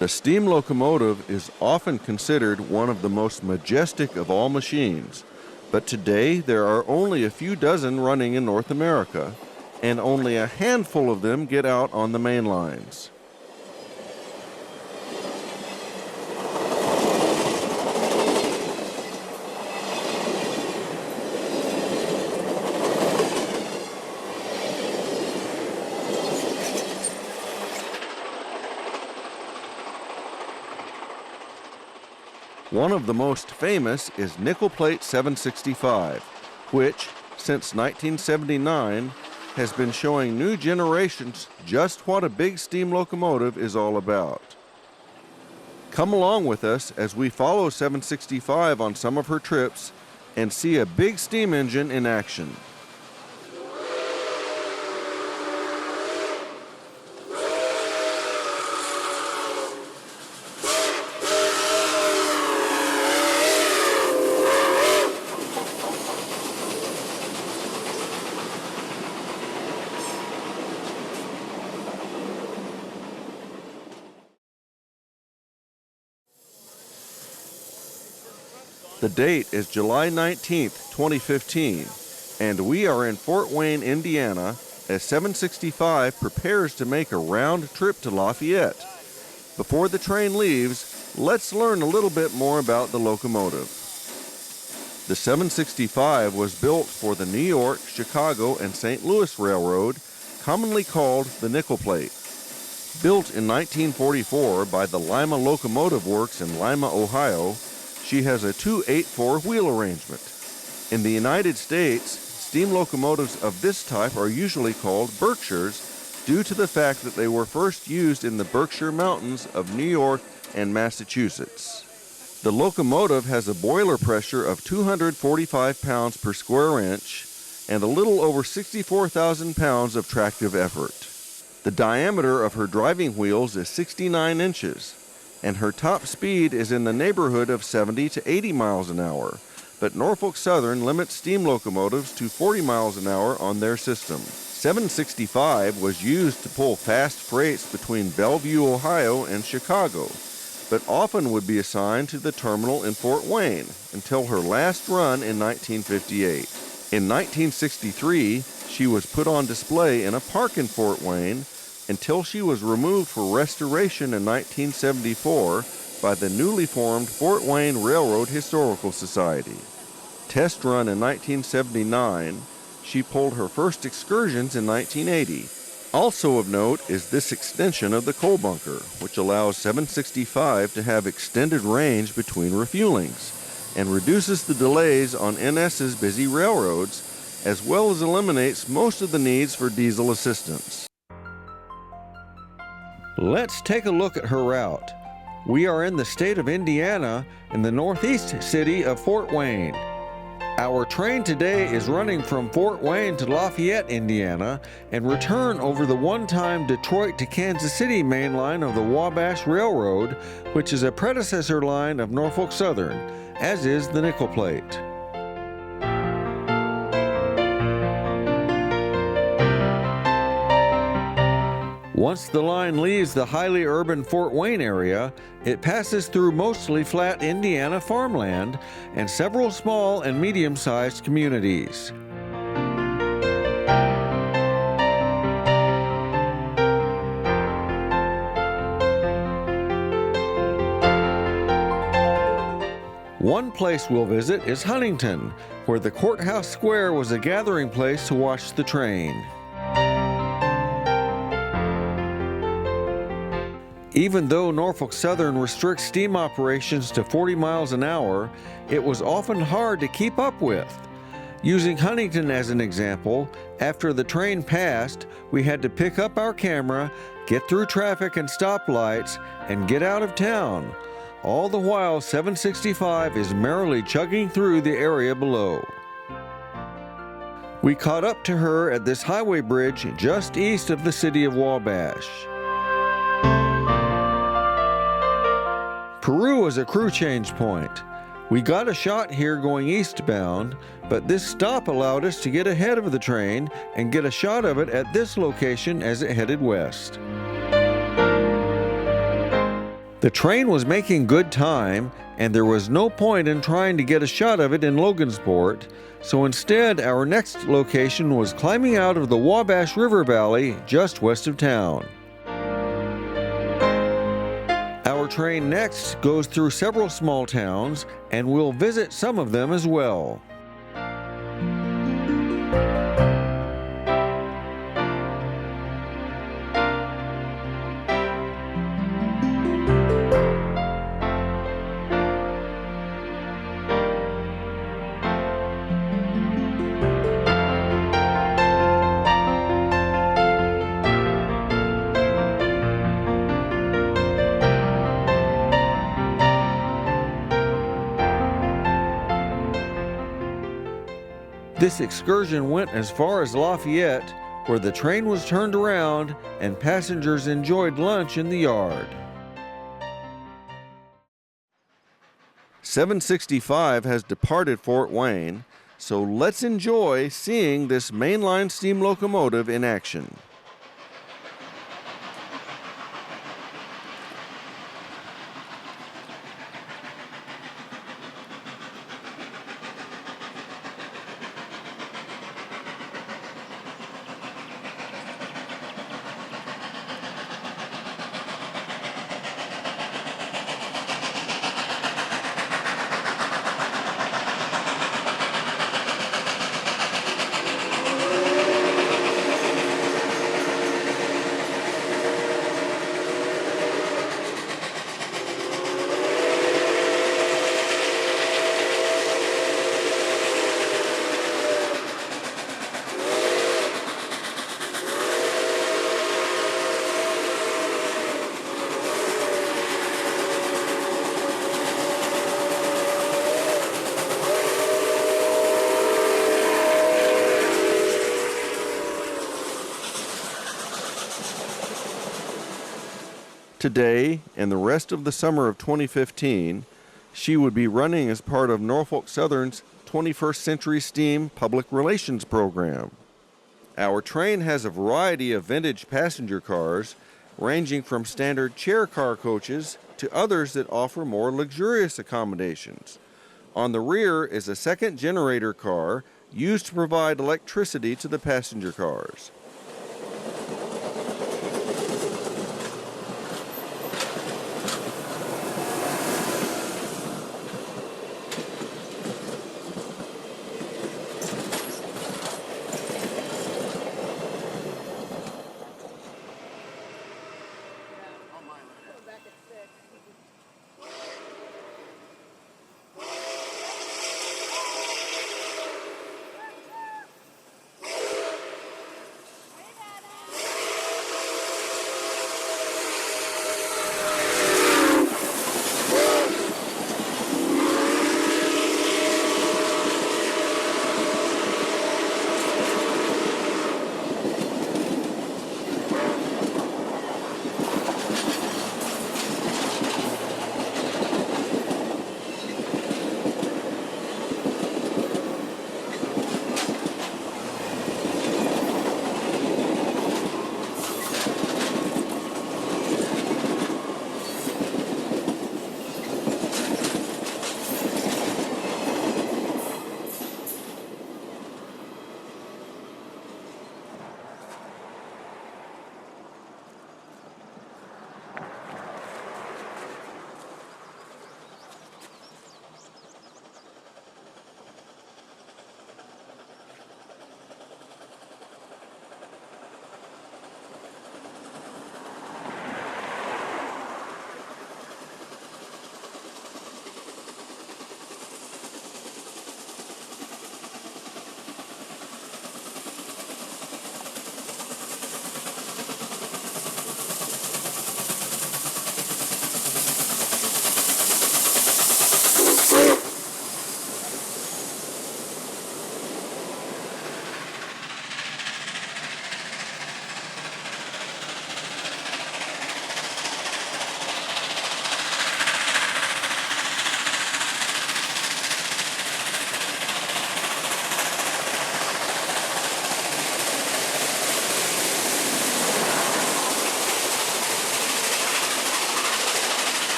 The steam locomotive is often considered one of the most majestic of all machines, but today there are only a few dozen running in North America, and only a handful of them get out on the main lines. One of the most famous is Nickel Plate 765, which, since 1979, has been showing new generations just what a big steam locomotive is all about. Come along with us as we follow 765 on some of her trips and see a big steam engine in action. The date is July 19th, 2015, and we are in Fort Wayne, Indiana, as 765 prepares to make a round trip to Lafayette. Before the train leaves, let's learn a little bit more about the locomotive. The 765 was built for the New York, Chicago, and St. Louis Railroad, commonly called the Nickel Plate. Built in 1944 by the Lima Locomotive Works in Lima, Ohio, she has a 2/8-4 wheel arrangement. In the United States, steam locomotives of this type are usually called Berkshires due to the fact that they were first used in the Berkshire Mountains of New York and Massachusetts. The locomotive has a boiler pressure of 245 pounds per square inch and a little over 64,000 pounds of tractive effort. The diameter of her driving wheels is 69 inches. And her top speed is in the neighborhood of 70 to 80 miles an hour, but Norfolk Southern limits steam locomotives to 40 miles an hour on their system. 765 was used to pull fast freights between Bellevue, Ohio and Chicago, but often would be assigned to the terminal in Fort Wayne until her last run in 1958. In 1963, she was put on display in a park in Fort Wayne until she was removed for restoration in 1974 by the newly formed Fort Wayne Railroad Historical Society. Test run in 1979, she pulled her first excursions in 1980. Also of note is this extension of the coal bunker, which allows 765 to have extended range between refuelings and reduces the delays on NS's busy railroads, as well as eliminates most of the needs for diesel assistance. Let's take a look at her route. We are in the state of Indiana in the northeast city of Fort Wayne. Our train today is running from Fort Wayne to Lafayette, Indiana, and return over the one-time Detroit to Kansas City main line of the Wabash Railroad, which is a predecessor line of Norfolk Southern, as is the Nickel Plate. Once the line leaves the highly urban Fort Wayne area, it passes through mostly flat Indiana farmland and several small and medium-sized communities. One place we'll visit is Huntington, where the courthouse square was a gathering place to watch the train. Even though Norfolk Southern restricts steam operations to 40 miles an hour, it was often hard to keep up with. Using Huntington as an example, after the train passed, we had to pick up our camera, get through traffic and stoplights, and get out of town. All the while, 765 is merrily chugging through the area below. We caught up to her at this highway bridge just east of the city of Wabash. Peru is a crew change point. We got a shot here going eastbound, but this stop allowed us to get ahead of the train and get a shot of it at this location as it headed west. The train was making good time, and there was no point in trying to get a shot of it in Logansport, so instead our next location was climbing out of the Wabash River Valley just west of town. Our train next goes through several small towns, and we'll visit some of them as well. This excursion went as far as Lafayette, where the train was turned around and passengers enjoyed lunch in the yard. 765 has departed Fort Wayne, so let's enjoy seeing this mainline steam locomotive in action. Today, and the rest of the summer of 2015, she would be running as part of Norfolk Southern's 21st Century Steam Public Relations Program. Our train has a variety of vintage passenger cars, ranging from standard chair car coaches to others that offer more luxurious accommodations. On the rear is a second generator car used to provide electricity to the passenger cars.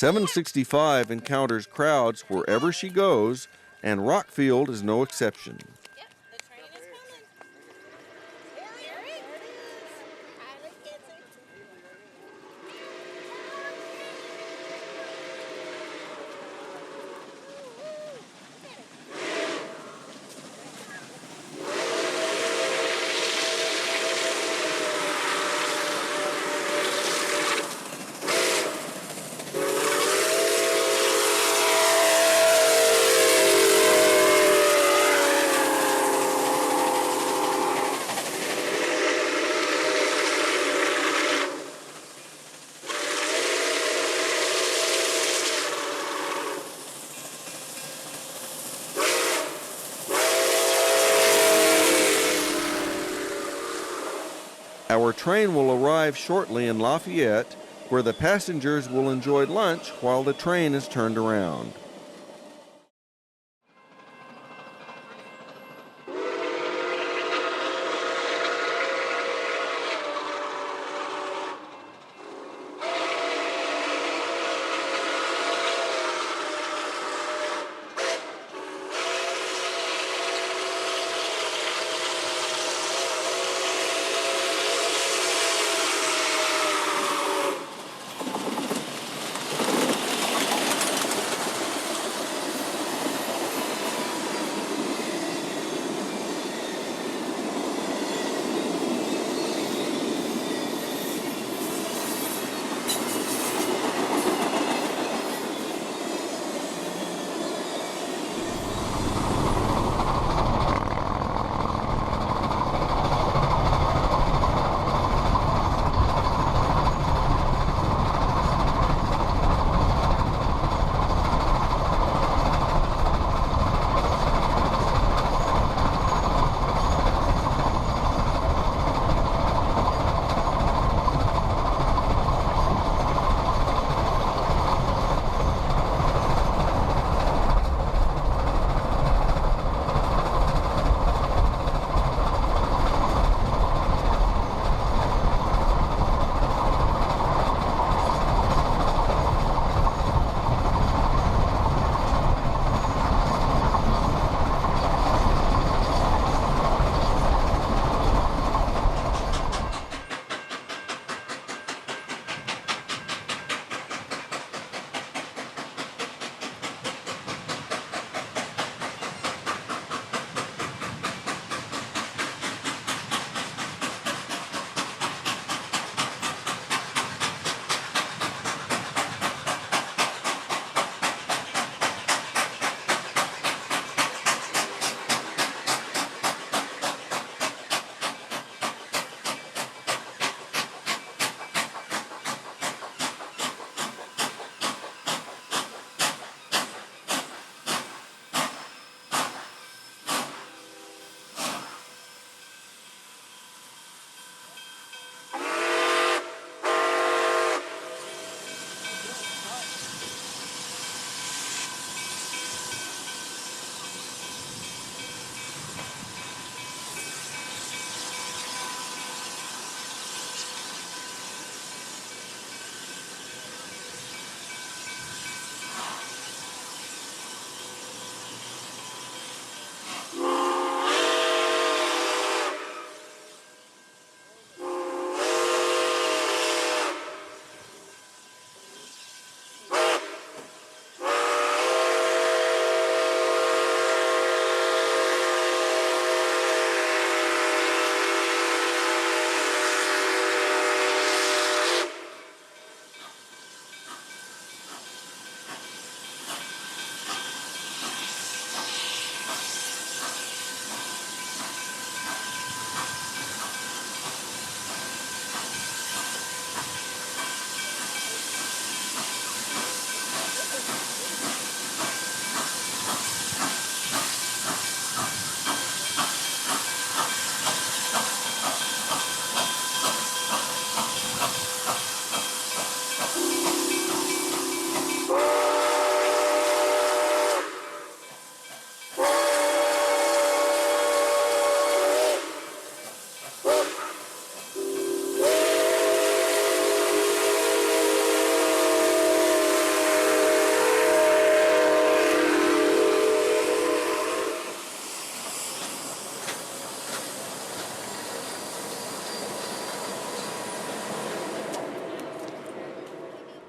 765 encounters crowds wherever she goes, and Rockfield is no exception. Yep, the train is coming. Here it is. Pilot gets it. Our train will arrive shortly in Lafayette, where the passengers will enjoy lunch while the train is turned around.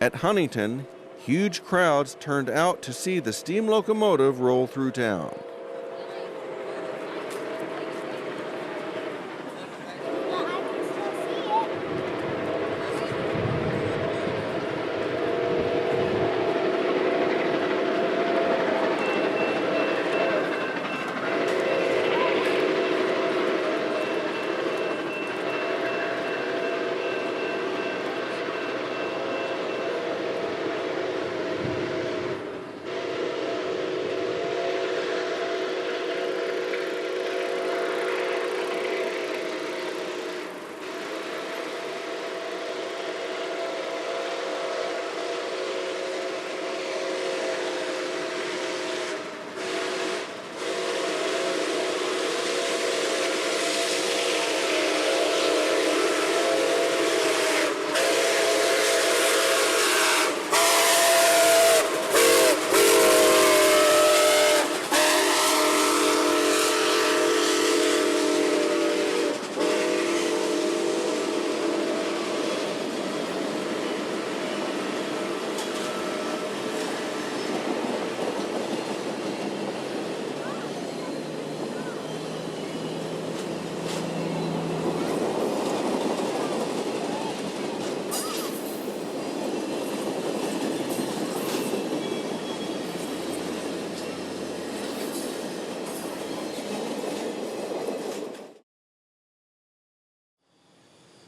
At Huntington, huge crowds turned out to see the steam locomotive roll through town.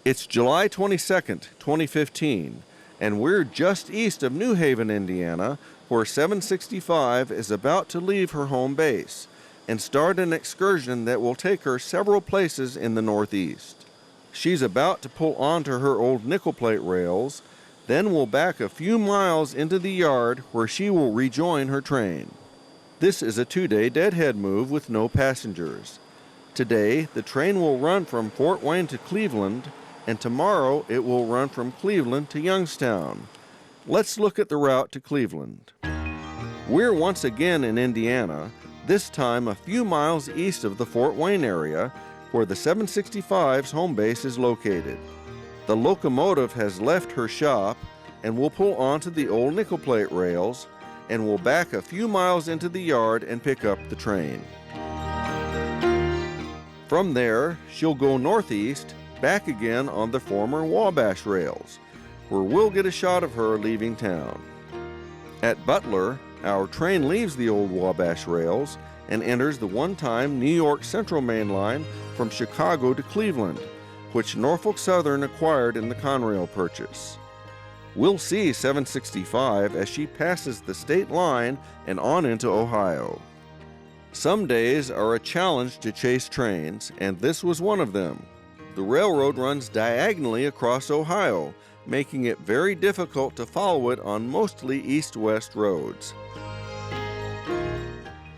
It's July 22nd, 2015, and we're just east of New Haven, Indiana, where 765 is about to leave her home base and start an excursion that will take her several places in the Northeast. She's about to pull onto her old nickel plate rails, then will back a few miles into the yard where she will rejoin her train. This is a 2-day deadhead move with no passengers. Today, the train will run from Fort Wayne to Cleveland, and tomorrow it will run from Cleveland to Youngstown. Let's look at the route to Cleveland. We're once again in Indiana, this time a few miles east of the Fort Wayne area, where the 765's home base is located. The locomotive has left her shop and will pull onto the old nickel plate rails and will back a few miles into the yard and pick up the train. From there, she'll go northeast, back again on the former Wabash Rails, where we'll get a shot of her leaving town. At Butler, our train leaves the old Wabash Rails and enters the one-time New York Central mainline from Chicago to Cleveland, which Norfolk Southern acquired in the Conrail purchase. We'll see 765 as she passes the state line and on into Ohio. Some days are a challenge to chase trains, and this was one of them. The railroad runs diagonally across Ohio, making it very difficult to follow it on mostly east-west roads.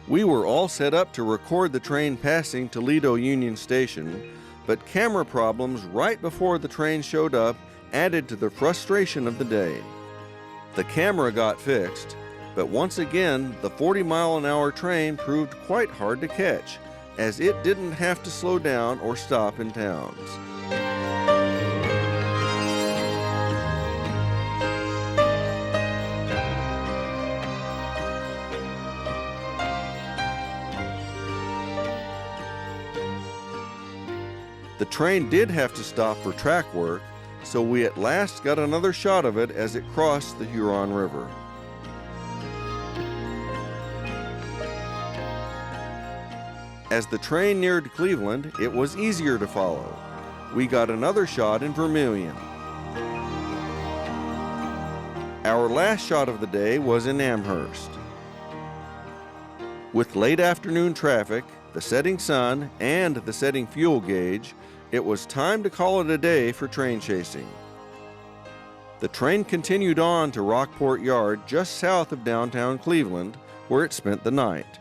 We were all set up to record the train passing Toledo Union Station, but camera problems right before the train showed up added to the frustration of the day. The camera got fixed, but once again, the 40-mile-an-hour train proved quite hard to catch, as it didn't have to slow down or stop in towns. The train did have to stop for track work, so we at last got another shot of it as it crossed the Huron River. As the train neared Cleveland, it was easier to follow. We got another shot in Vermilion. Our last shot of the day was in Amherst. With late afternoon traffic, the setting sun, and the setting fuel gauge, it was time to call it a day for train chasing. The train continued on to Rockport Yard just south of downtown Cleveland, where it spent the night.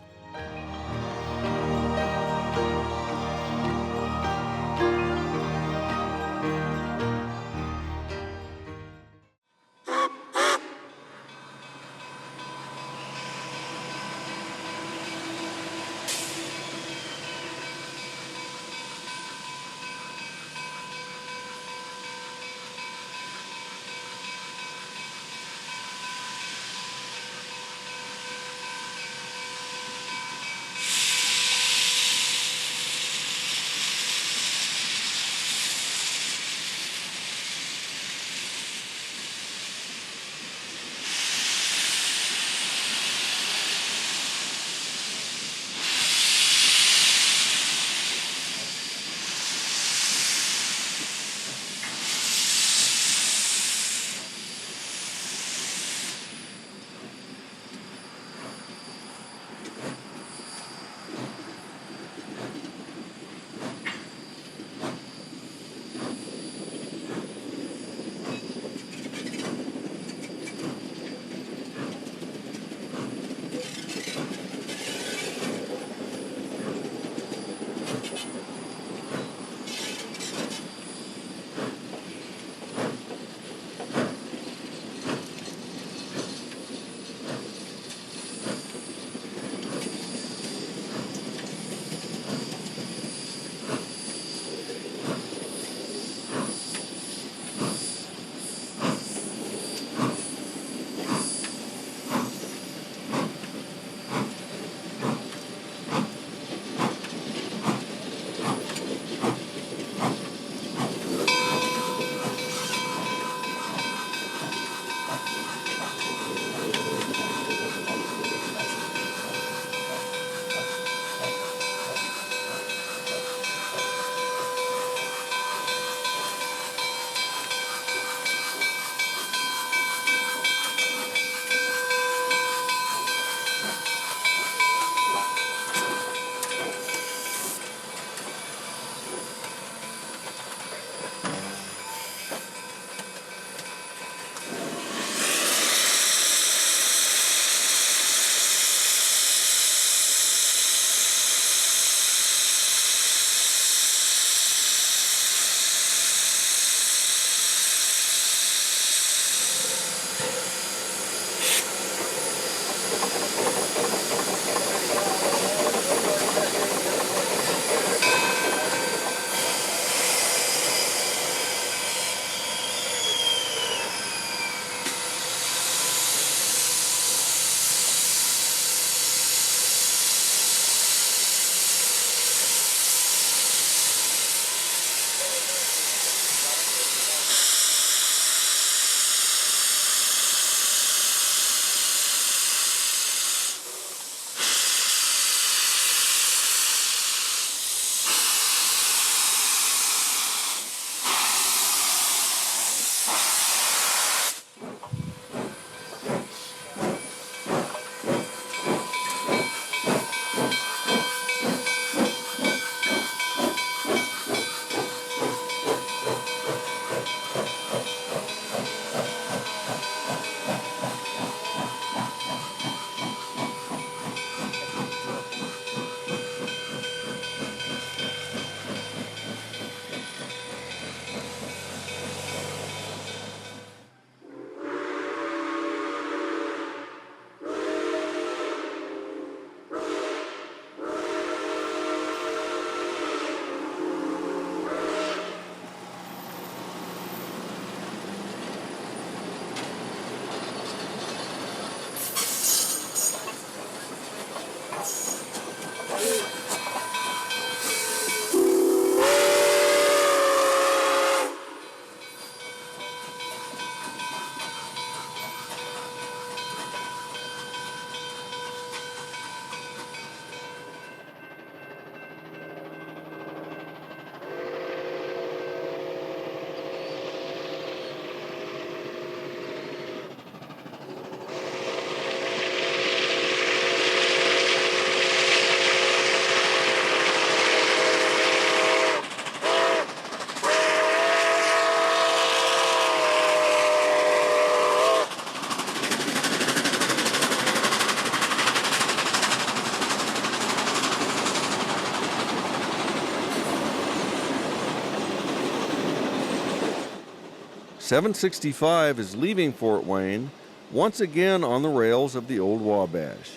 765 is leaving Fort Wayne, once again on the rails of the old Wabash.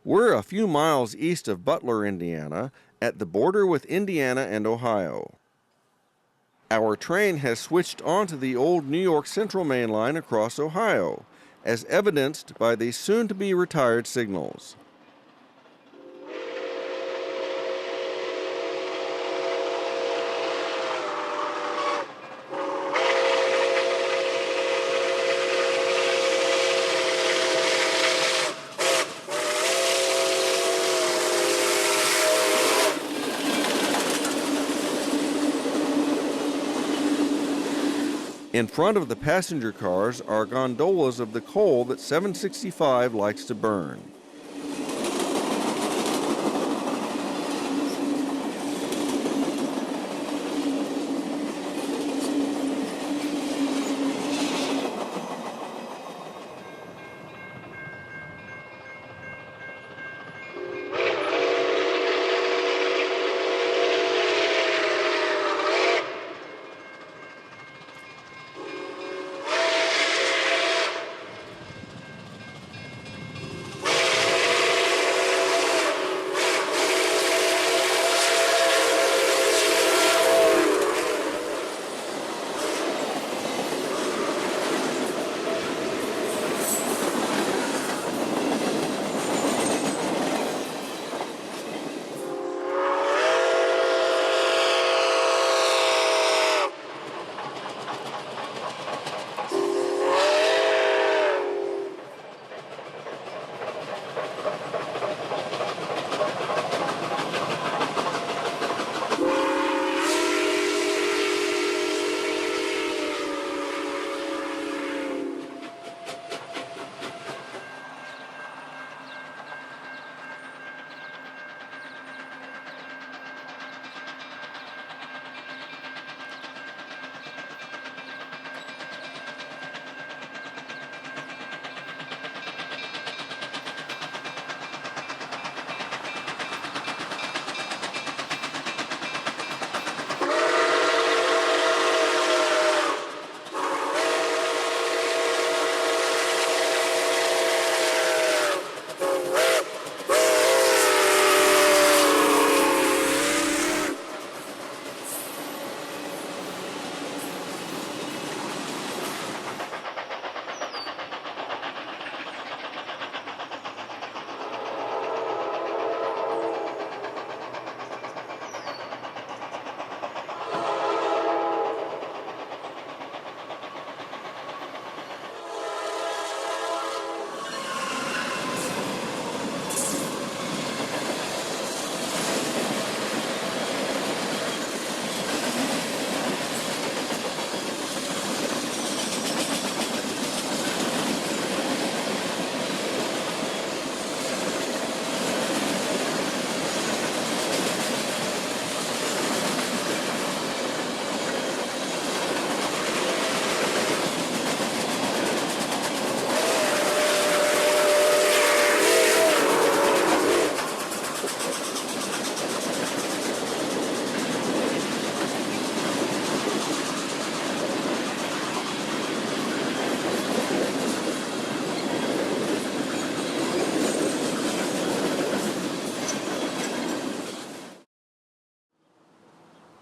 We're a few miles east of Butler, Indiana, at the border with Indiana and Ohio. Our train has switched onto the old New York Central main line across Ohio, as evidenced by the soon-to-be retired signals. In front of the passenger cars are gondolas of the coal that 765 likes to burn.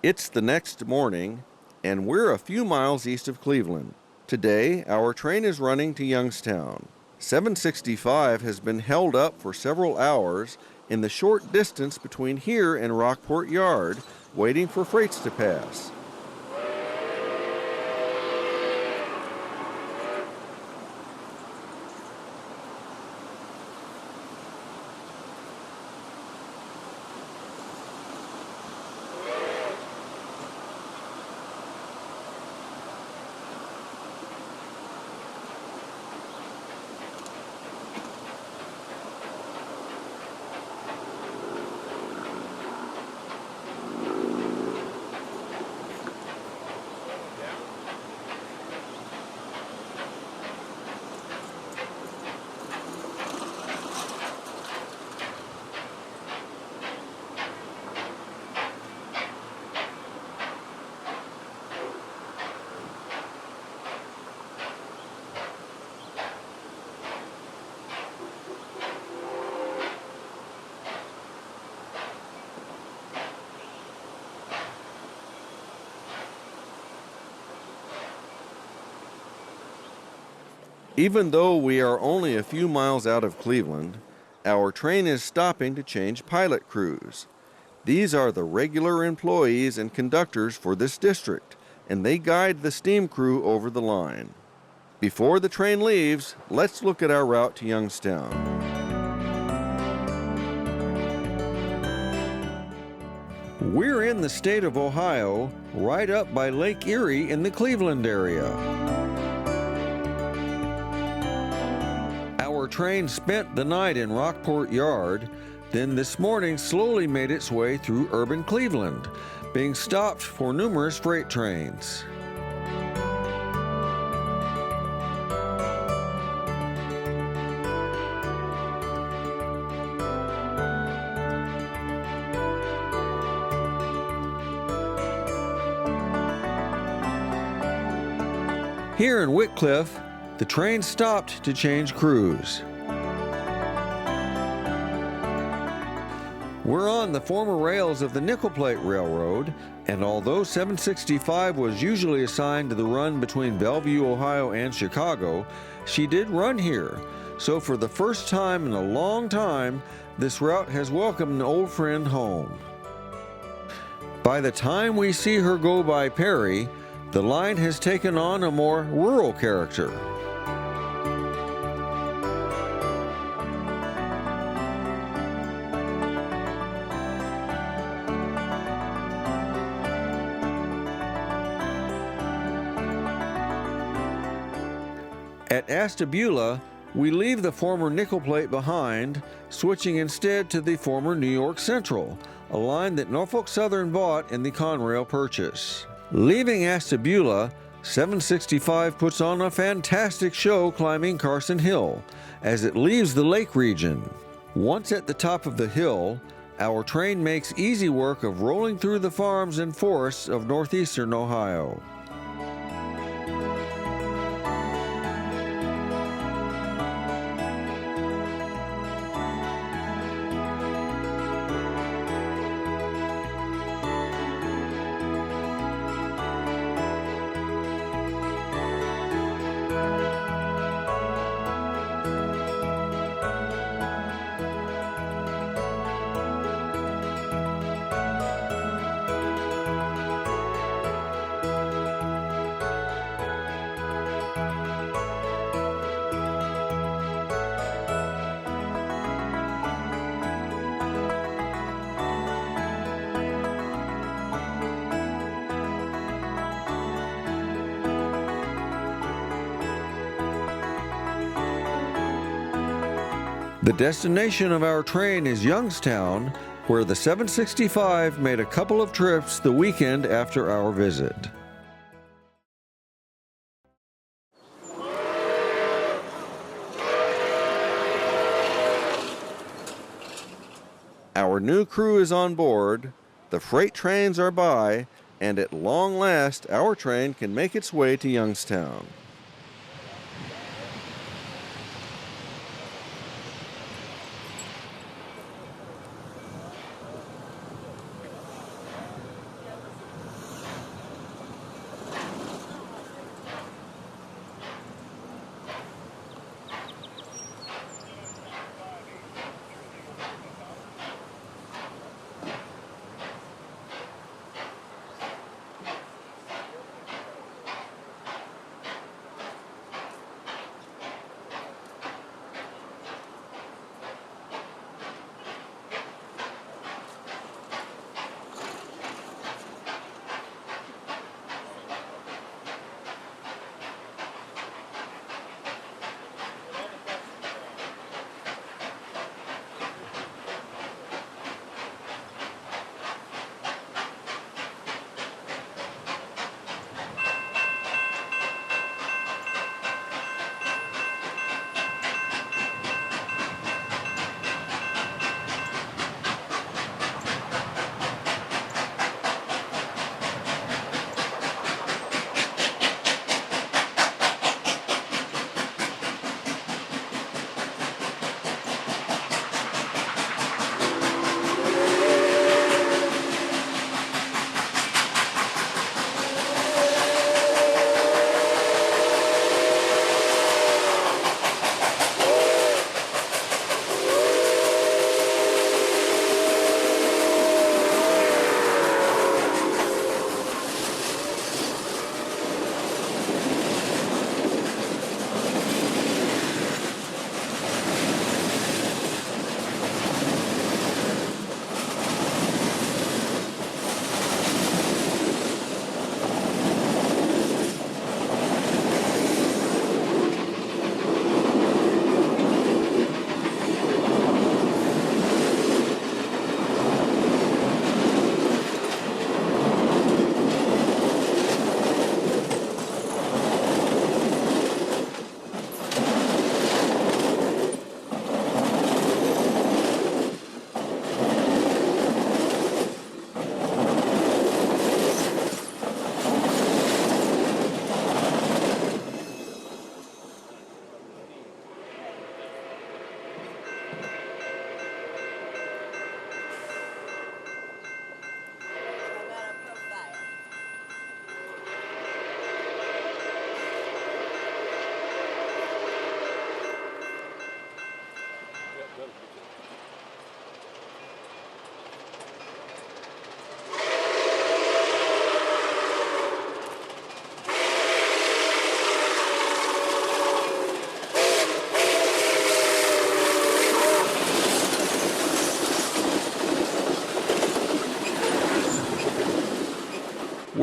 It's the next morning, and we're a few miles east of Cleveland. Today, our train is running to Youngstown. 765 has been held up for several hours in the short distance between here and Rockport Yard, waiting for freights to pass. Even though we are only a few miles out of Cleveland, our train is stopping to change pilot crews. These are the regular employees and conductors for this district, and they guide the steam crew over the line. Before the train leaves, let's look at our route to Youngstown. We're in the state of Ohio, right up by Lake Erie in the Cleveland area. Our train spent the night in Rockport Yard, then this morning slowly made its way through urban Cleveland, being stopped for numerous freight trains. Here in Whitcliffe, the train stopped to change crews. We're on the former rails of the Nickel Plate Railroad, and although 765 was usually assigned to the run between Bellevue, Ohio and Chicago, she did run here. So for the first time in a long time, this route has welcomed an old friend home. By the time we see her go by Perry, the line has taken on a more rural character. At Astabula, we leave the former Nickel Plate behind, switching instead to the former New York Central, a line that Norfolk Southern bought in the Conrail purchase. Leaving Astabula, 765 puts on a fantastic show climbing Carson Hill as it leaves the lake region. Once at the top of the hill, our train makes easy work of rolling through the farms and forests of northeastern Ohio. The destination of our train is Youngstown, where the 765 made a couple of trips the weekend after our visit. Our new crew is on board, the freight trains are by, and at long last our train can make its way to Youngstown.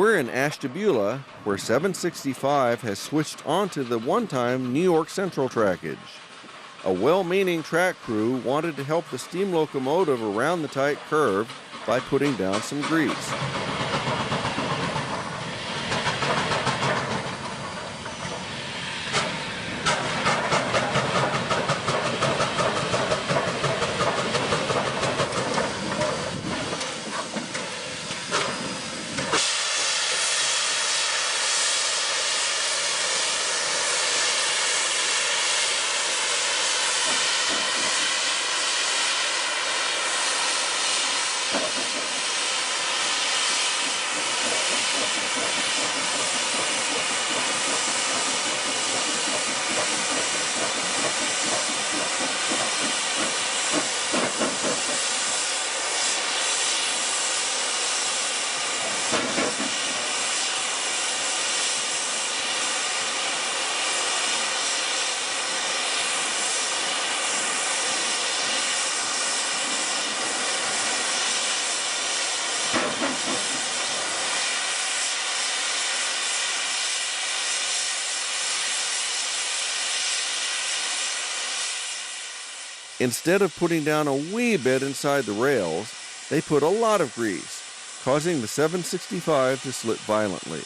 We're in Astabula, where 765 has switched onto the one-time New York Central trackage. A well-meaning track crew wanted to help the steam locomotive around the tight curve by putting down some grease. Instead of putting down a wee bit inside the rails, they put a lot of grease, causing the 765 to slip violently.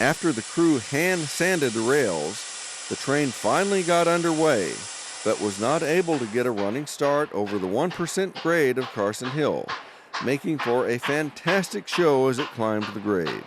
After the crew hand-sanded the rails, the train finally got underway, but was not able to get a running start over the 1% grade of Carson Hill, making for a fantastic show as it climbed the grade.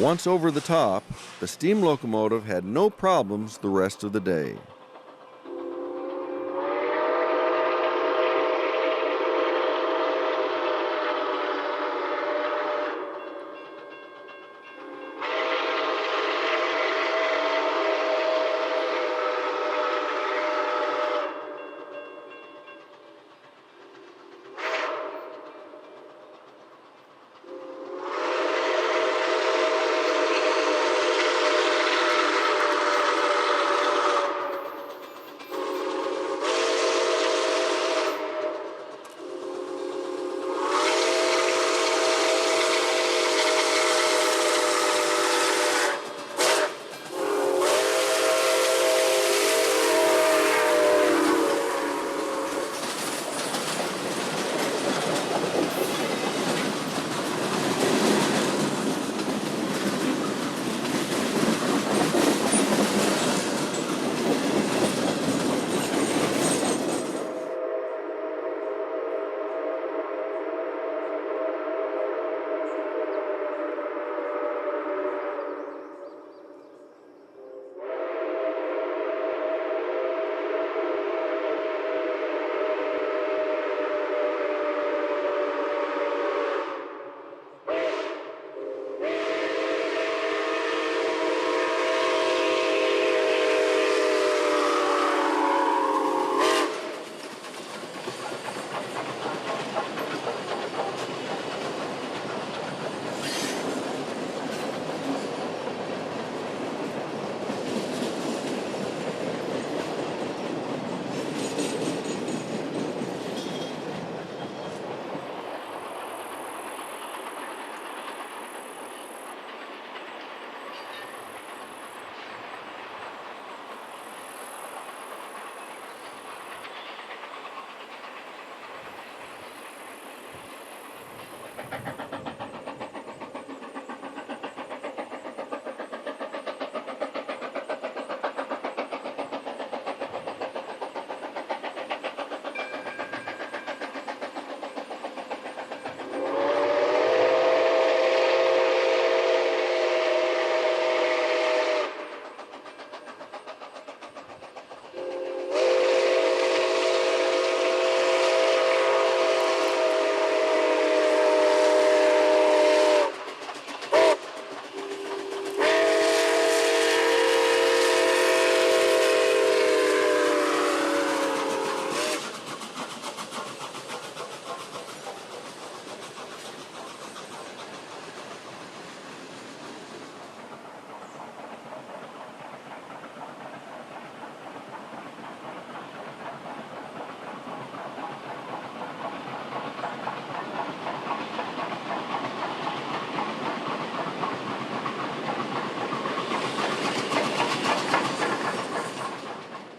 Once over the top, the steam locomotive had no problems the rest of the day.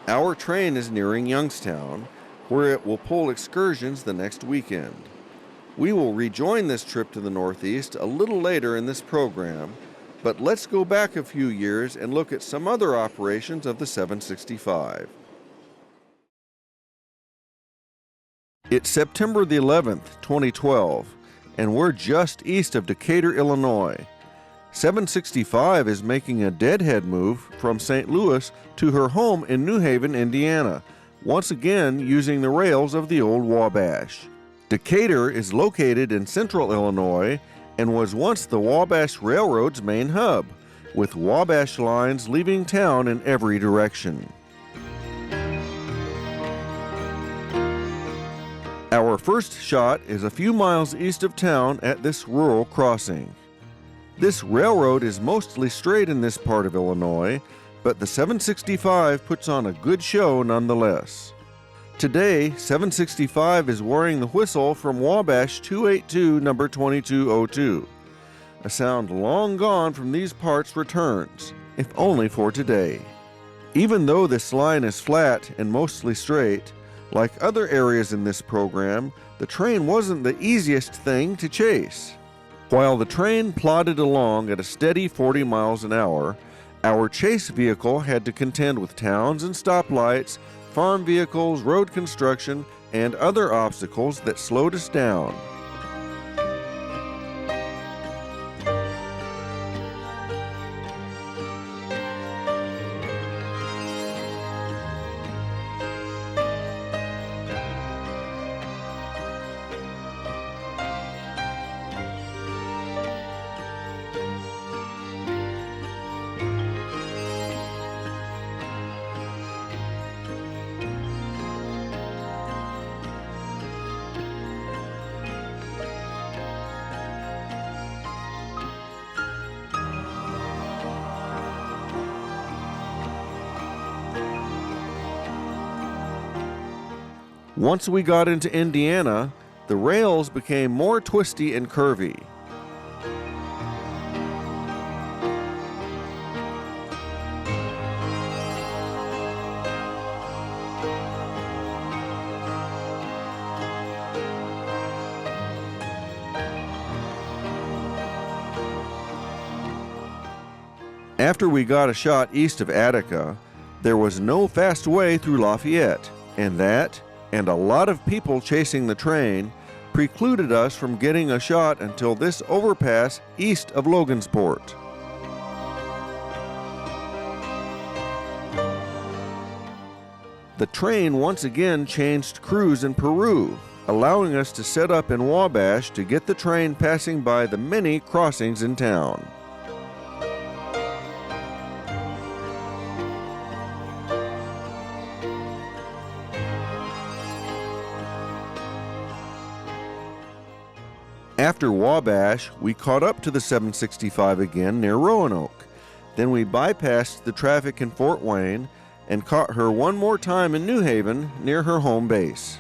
Our train is nearing Youngstown, where it will pull excursions the next weekend. We will rejoin this trip to the Northeast a little later in this program, but let's go back a few years and look at some other operations of the 765. It's September the 11th, 2012, and we're just east of Decatur, Illinois. 765 is making a deadhead move from St. Louis to her home in New Haven, Indiana, once again using the rails of the old Wabash. Decatur is located in central Illinois and was once the Wabash Railroad's main hub, with Wabash lines leaving town in every direction. Our first shot is a few miles east of town at this rural crossing. This railroad is mostly straight in this part of Illinois, but the 765 puts on a good show nonetheless. Today, 765 is wearing the whistle from Wabash 282 number 2202. A sound long gone from these parts returns, if only for today. Even though this line is flat and mostly straight, like other areas in this program, the train wasn't the easiest thing to chase. While the train plodded along at a steady 40 miles an hour, our chase vehicle had to contend with towns and stoplights, farm vehicles, road construction, and other obstacles that slowed us down. Once we got into Indiana, the rails became more twisty and curvy. After we got a shot east of Attica, there was no fast way through Lafayette, and that, and a lot of people chasing the train, precluded us from getting a shot until this overpass east of Logansport. The train once again changed crews in Peru, allowing us to set up in Wabash to get the train passing by the many crossings in town. After Wabash, we caught up to the 765 again near Roanoke. Then we bypassed the traffic in Fort Wayne and caught her one more time in New Haven near her home base.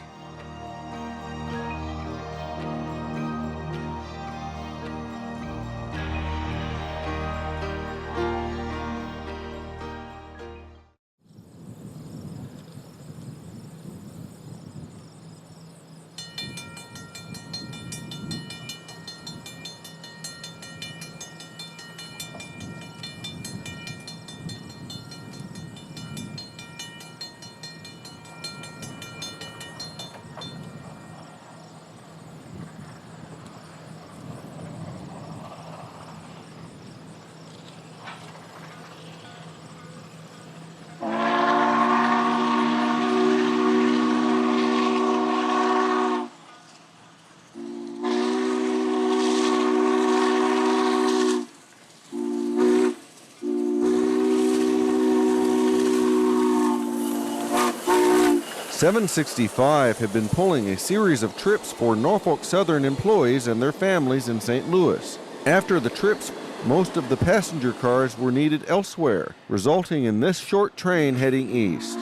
"765 had been pulling a series of trips for Norfolk Southern employees and their families in St. Louis. After the trips, most of the passenger cars were needed elsewhere, resulting in this short train heading east.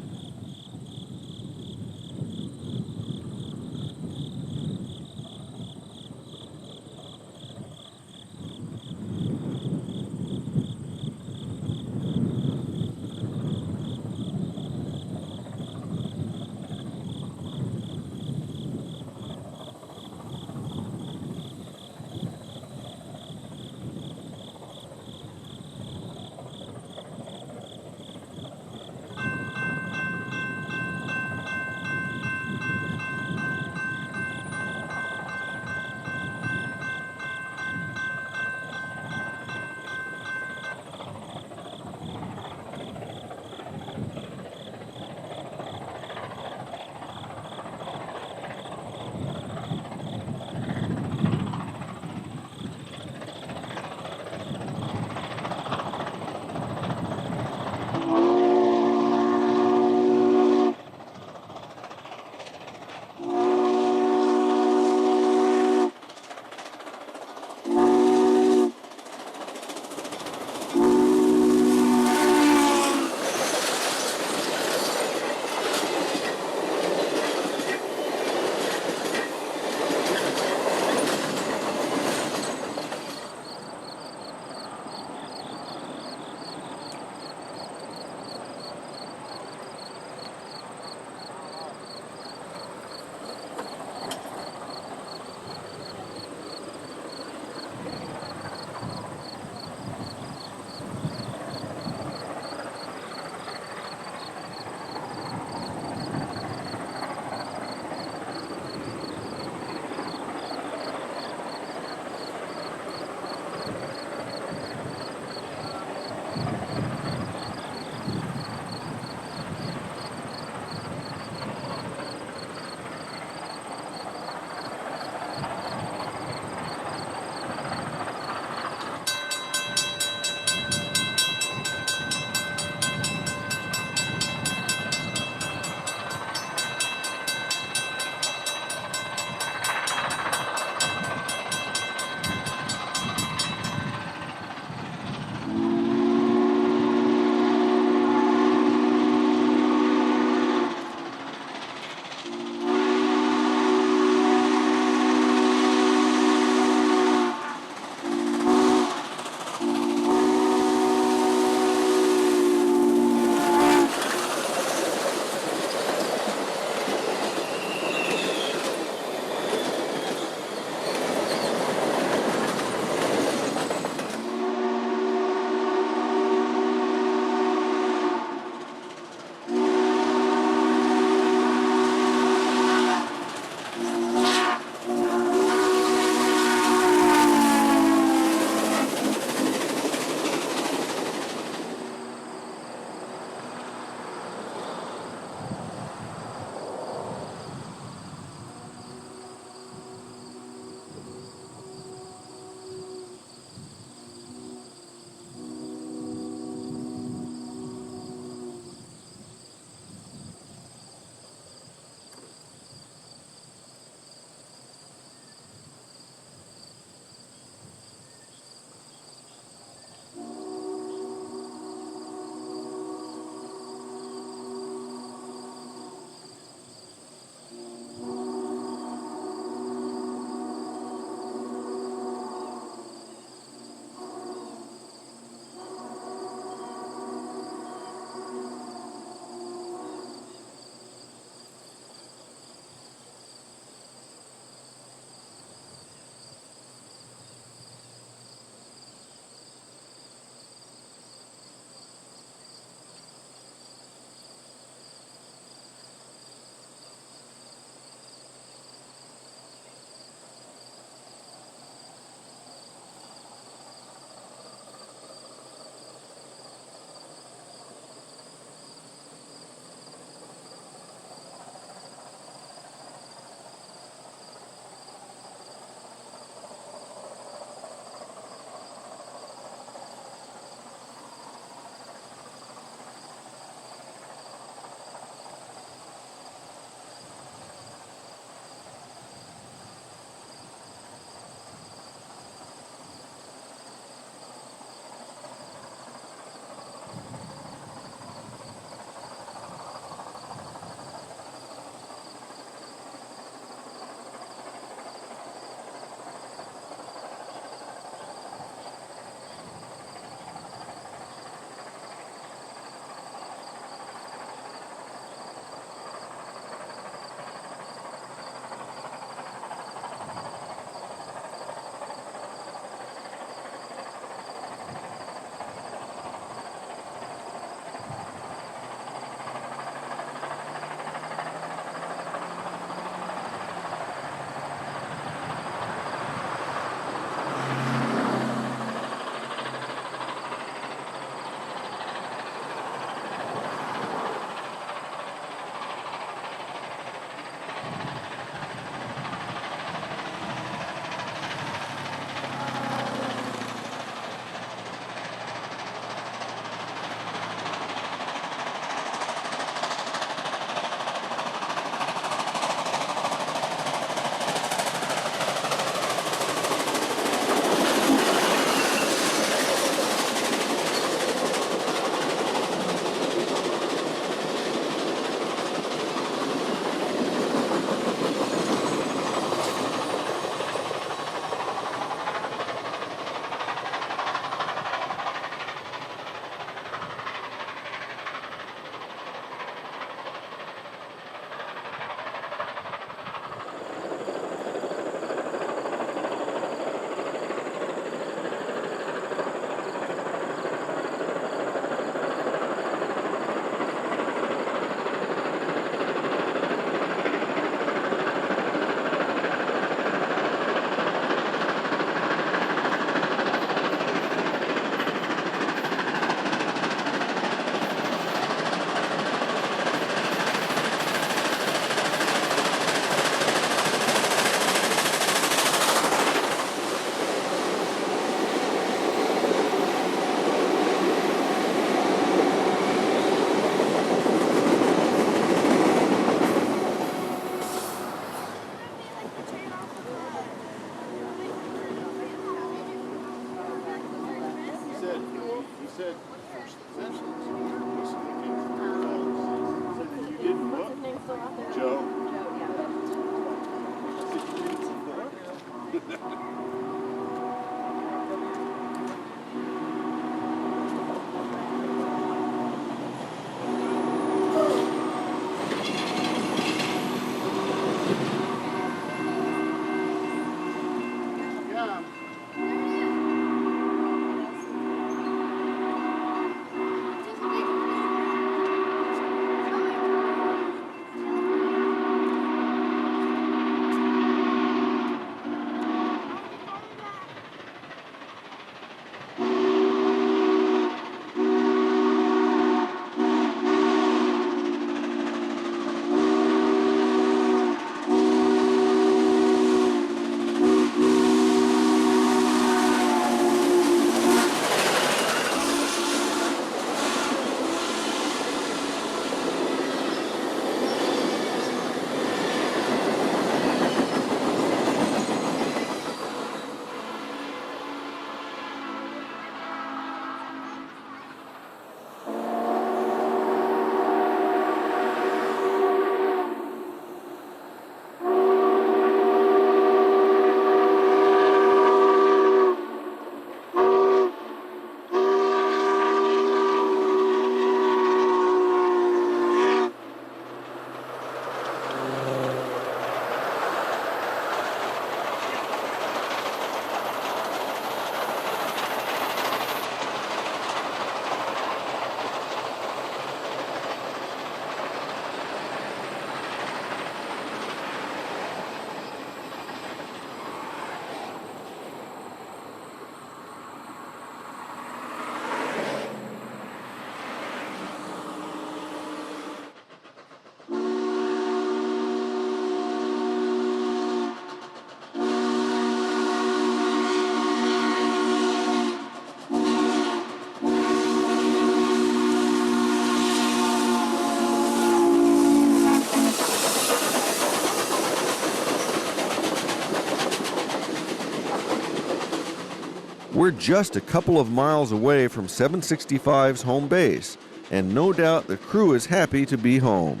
We're just a couple of miles away from 765's home base, and no doubt the crew is happy to be home.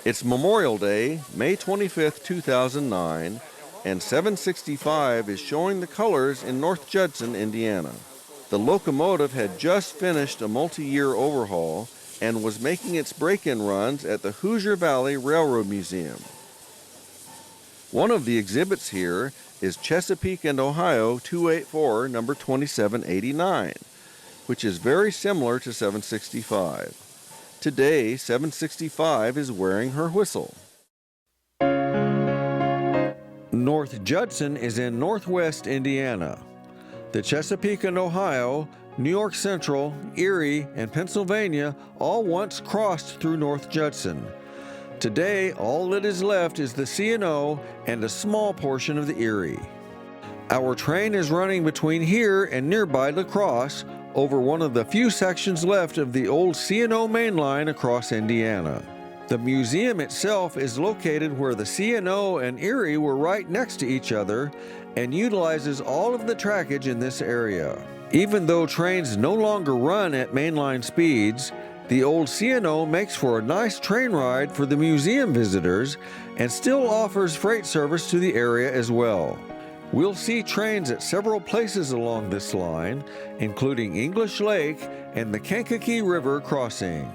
It's Memorial Day, May 25, 2009, and 765 is showing the colors in North Judson, Indiana. The locomotive had just finished a multi-year overhaul and was making its break-in runs at the Hoosier Valley Railroad Museum. One of the exhibits here is Chesapeake and Ohio 284 number 2789, which is very similar to 765. Today, 765 is wearing her whistle. North Judson is in northwest Indiana. The Chesapeake and Ohio, New York Central, Erie, and Pennsylvania all once crossed through North Judson. Today, all that is left is the C&O and a small portion of the Erie. Our train is running between here and nearby LaCrosse, over one of the few sections left of the old C&O mainline across Indiana. The museum itself is located where the C&O and Erie were right next to each other and utilizes all of the trackage in this area. Even though trains no longer run at mainline speeds, the old C&O makes for a nice train ride for the museum visitors and still offers freight service to the area as well. We'll see trains at several places along this line, including English Lake and the Kankakee River crossing.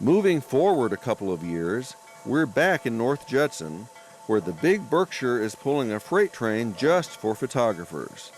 Moving forward a couple of years, we're back in North Judson, where the Big Berkshire is pulling a freight train just for photographers.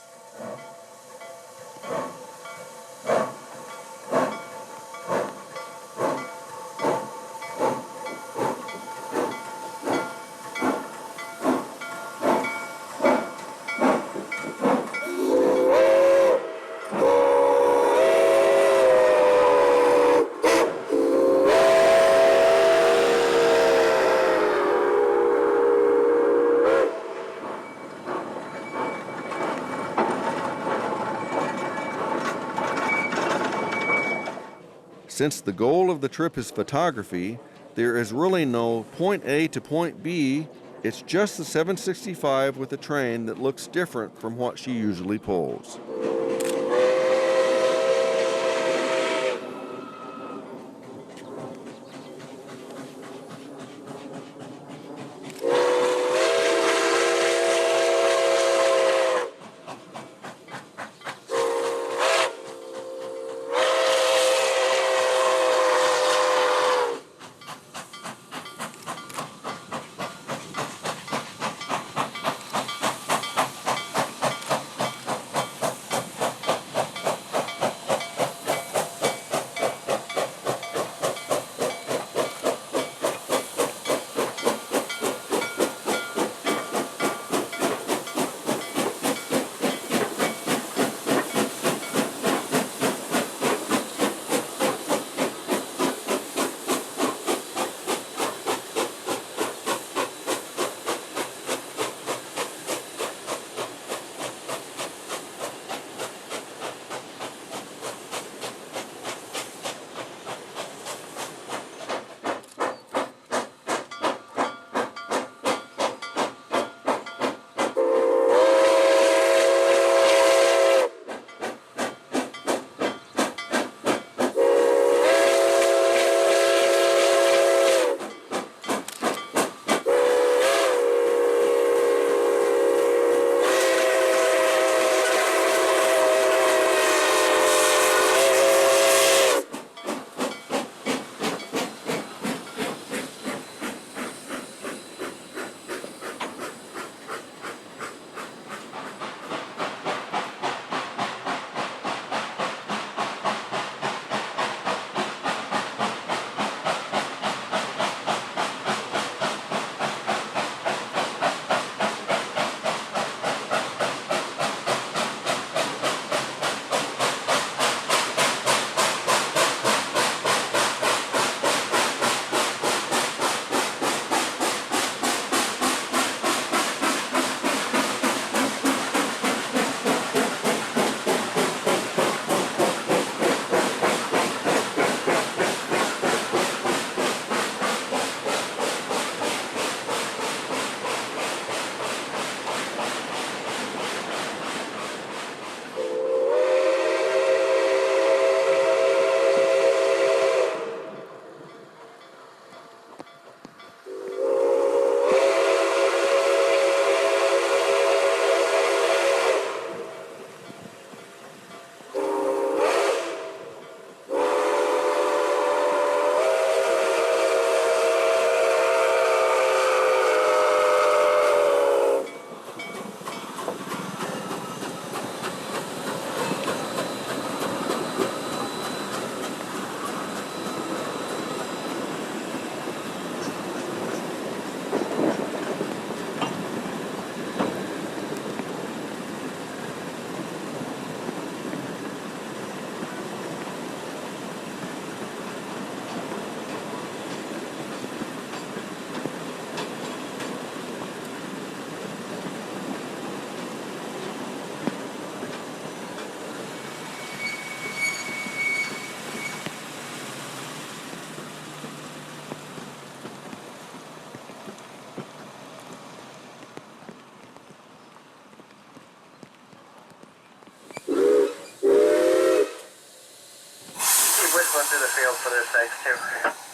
Since the goal of the trip is photography, there is really no point A to point B. It's just the 765 with a train that looks different from what she usually pulls. through the field for this sakes too.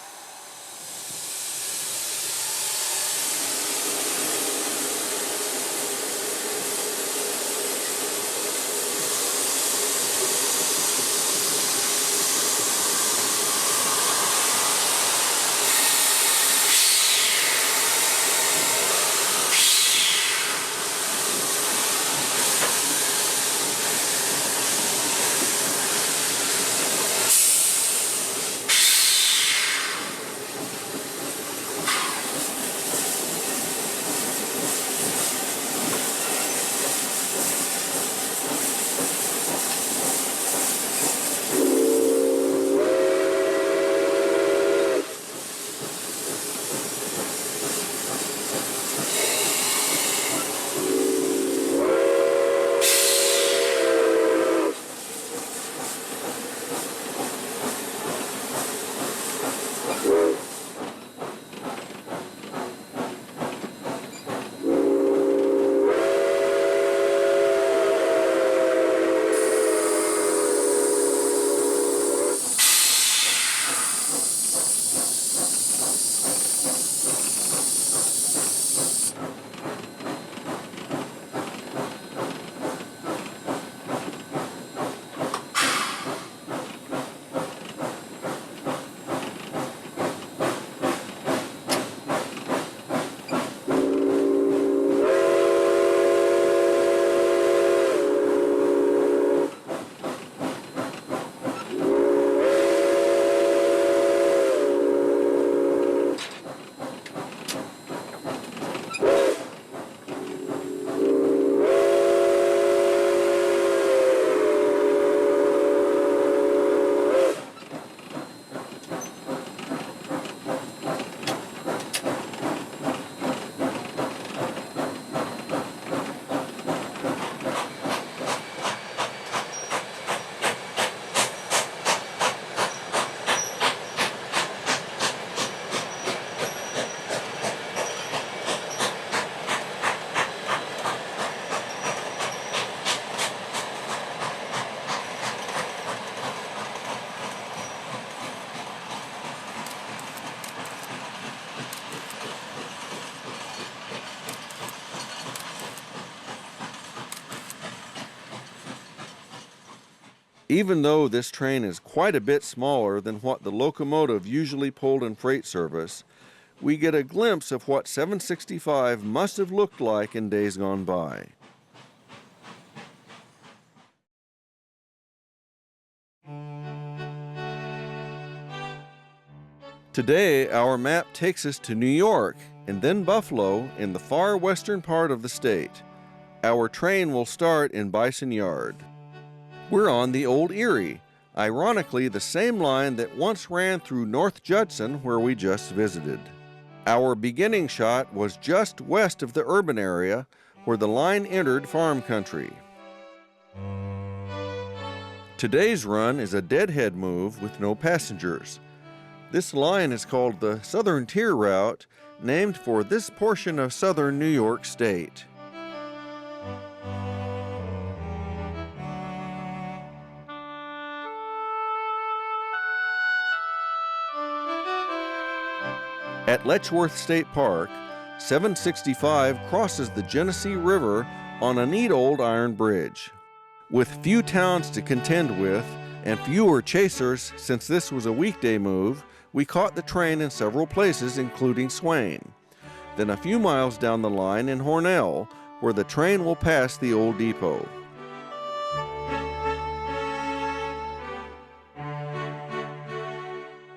Even though this train is quite a bit smaller than what the locomotive usually pulled in freight service, we get a glimpse of what 765 must have looked like in days gone by. Today, our map takes us to New York and then Buffalo in the far western part of the state. Our train will start in Bison Yard. We're on the Old Erie, ironically the same line that once ran through North Judson where we just visited. Our beginning shot was just west of the urban area where the line entered farm country. Today's run is a deadhead move with no passengers. This line is called the Southern Tier Route, named for this portion of southern New York State. At Letchworth State Park, 765 crosses the Genesee River on a neat old iron bridge. With few towns to contend with and fewer chasers since this was a weekday move, we caught the train in several places, including Swain. Then a few miles down the line in Hornell, where the train will pass the old depot.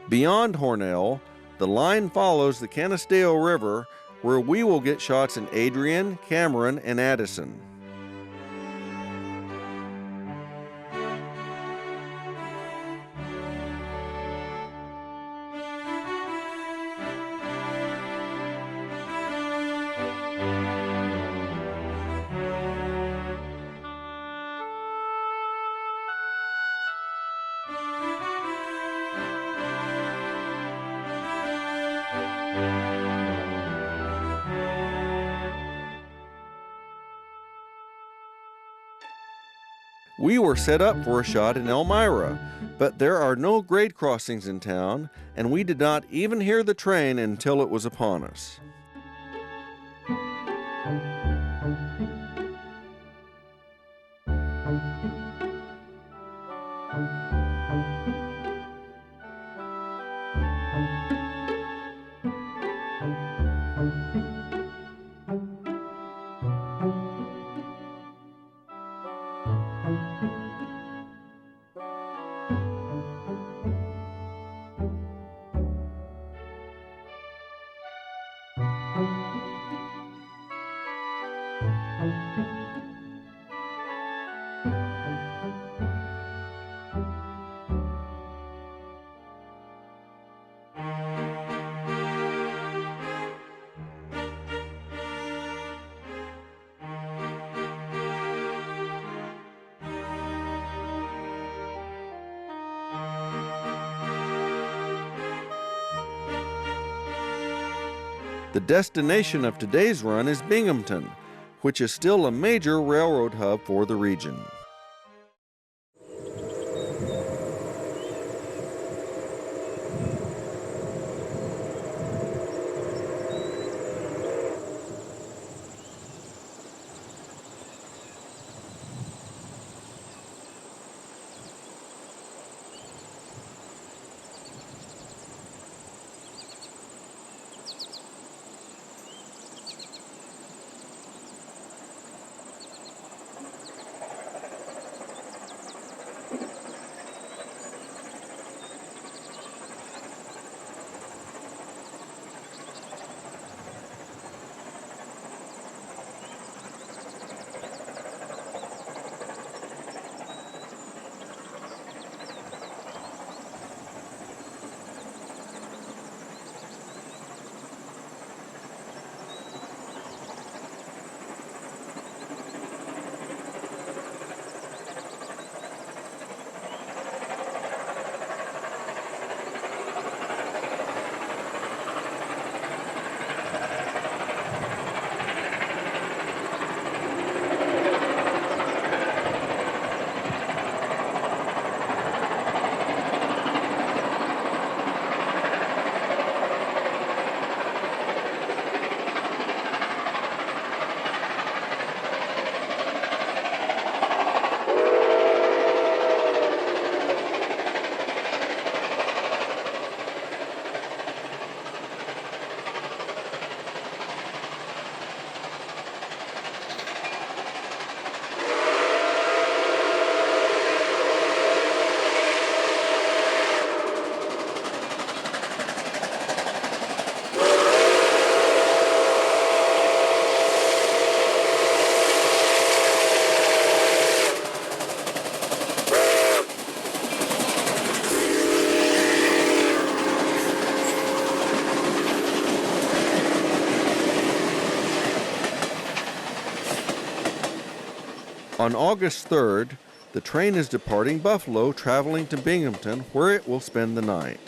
Beyond Hornell, the line follows the Canisteo River, where we will get shots in Adrian, Cameron, and Addison. We were set up for a shot in Elmira, but there are no grade crossings in town, and we did not even hear the train until it was upon us. The destination of today's run is Binghamton, which is still a major railroad hub for the region. On August 3rd, the train is departing Buffalo, traveling to Binghamton, where it will spend the night.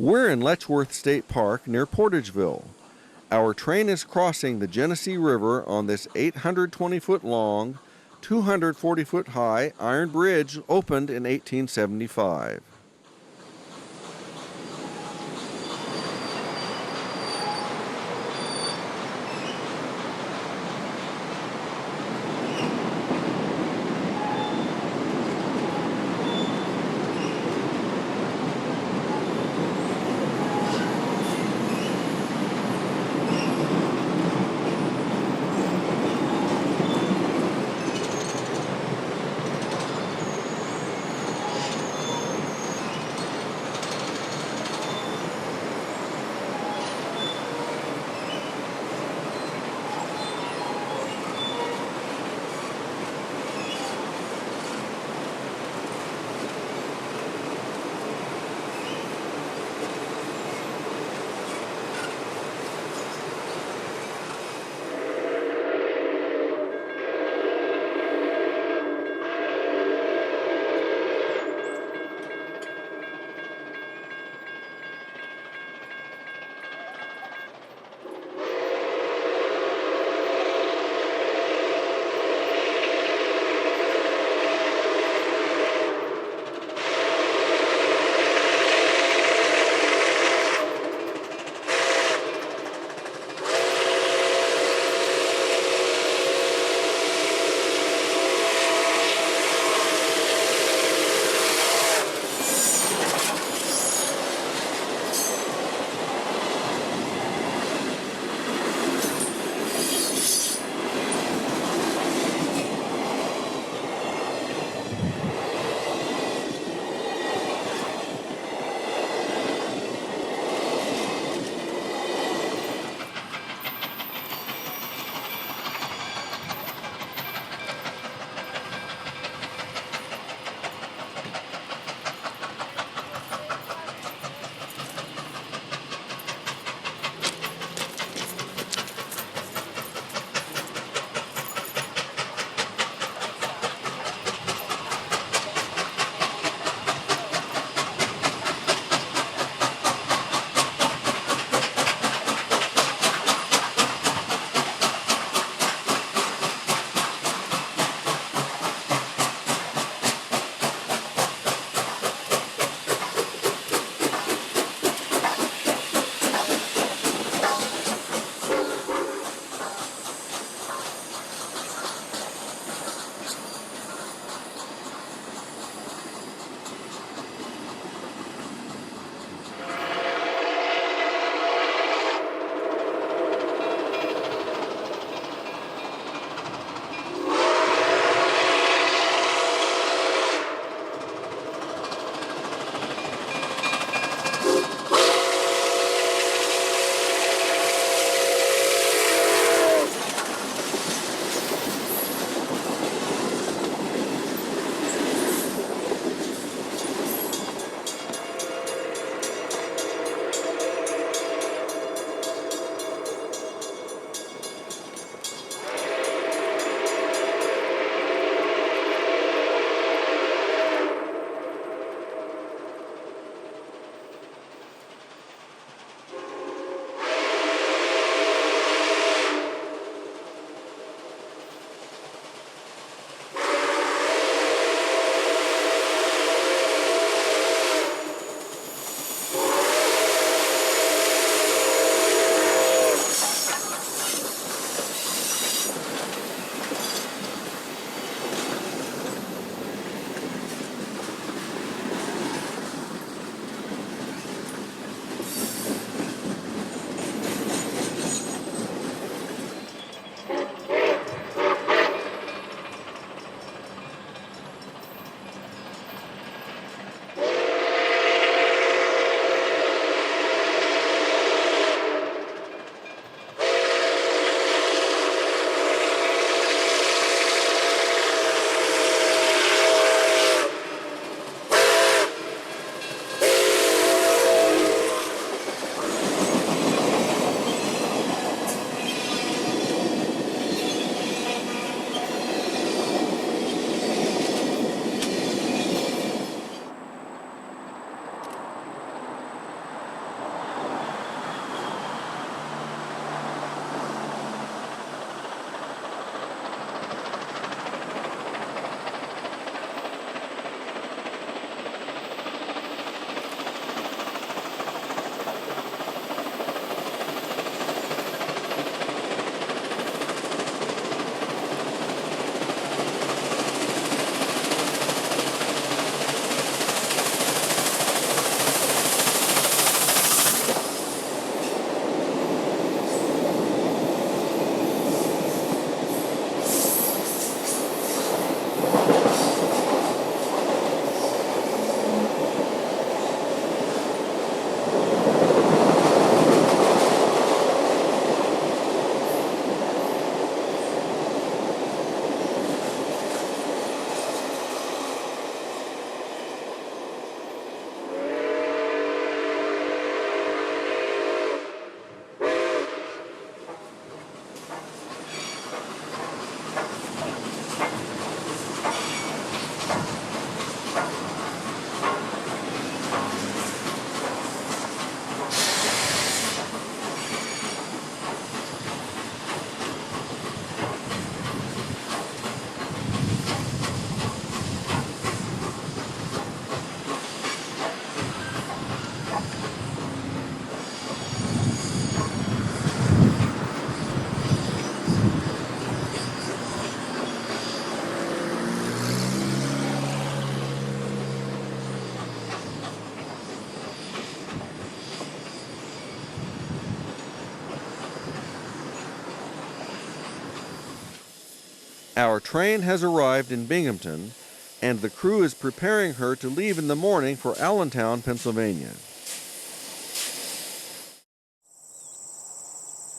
We're in Letchworth State Park near Portageville. Our train is crossing the Genesee River on this 820-foot long, 240-foot high iron bridge opened in 1875. Our train has arrived in Binghamton, and the crew is preparing her to leave in the morning for Allentown, Pennsylvania.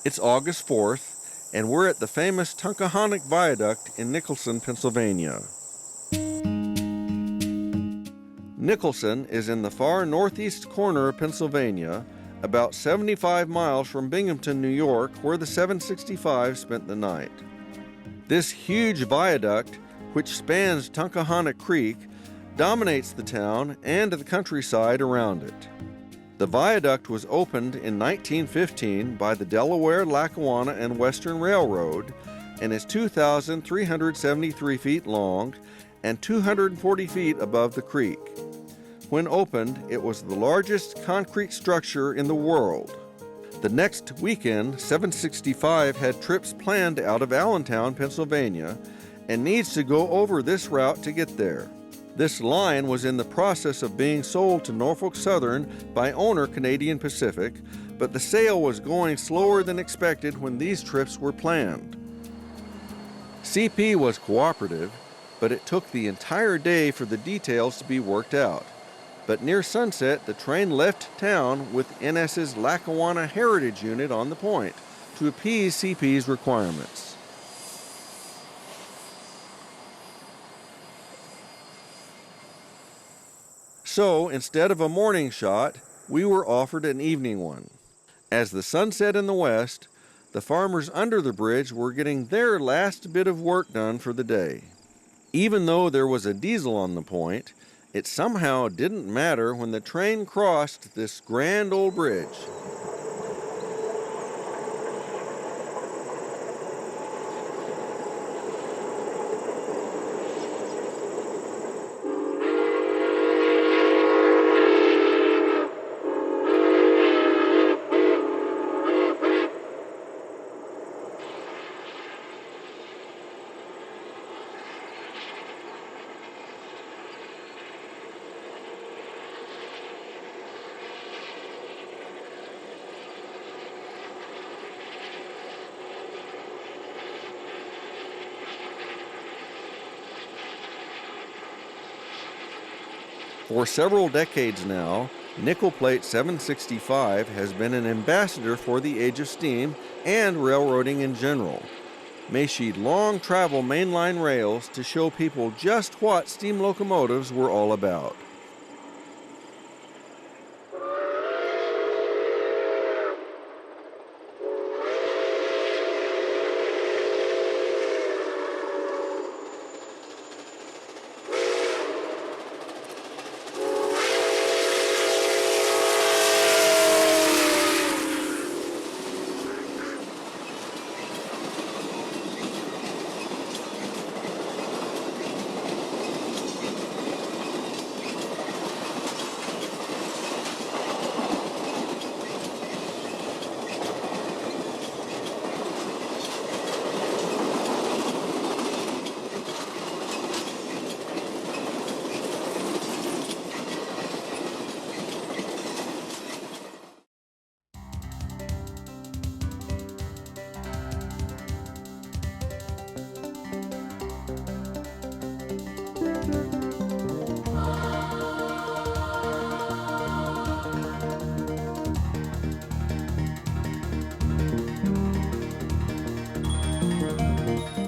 It's August 4th, and we're at the famous Tunkhannock Viaduct in Nicholson, Pennsylvania. Nicholson is in the far northeast corner of Pennsylvania, about 75 miles from Binghamton, New York, where the 765 spent the night. This huge viaduct, which spans Tunkhannock Creek, dominates the town and the countryside around it. The viaduct was opened in 1915 by the Delaware, Lackawanna, and Western Railroad and is 2,373 feet long and 240 feet above the creek. When opened, it was the largest concrete structure in the world. The next weekend, 765 had trips planned out of Allentown, Pennsylvania, and needs to go over this route to get there. This line was in the process of being sold to Norfolk Southern by owner Canadian Pacific, but the sale was going slower than expected when these trips were planned. CP was cooperative, but it took the entire day for the details to be worked out. But near sunset, the train left town with NS's Lackawanna Heritage Unit on the point to appease CP's requirements. So, instead of a morning shot, we were offered an evening one. As the sun set in the west, the farmers under the bridge were getting their last bit of work done for the day. Even though there was a diesel on the point, it somehow didn't matter when the train crossed this grand old bridge. For several decades now, Nickel Plate 765 has been an ambassador for the age of steam and railroading in general. May she long travel mainline rails to show people just what steam locomotives were all about.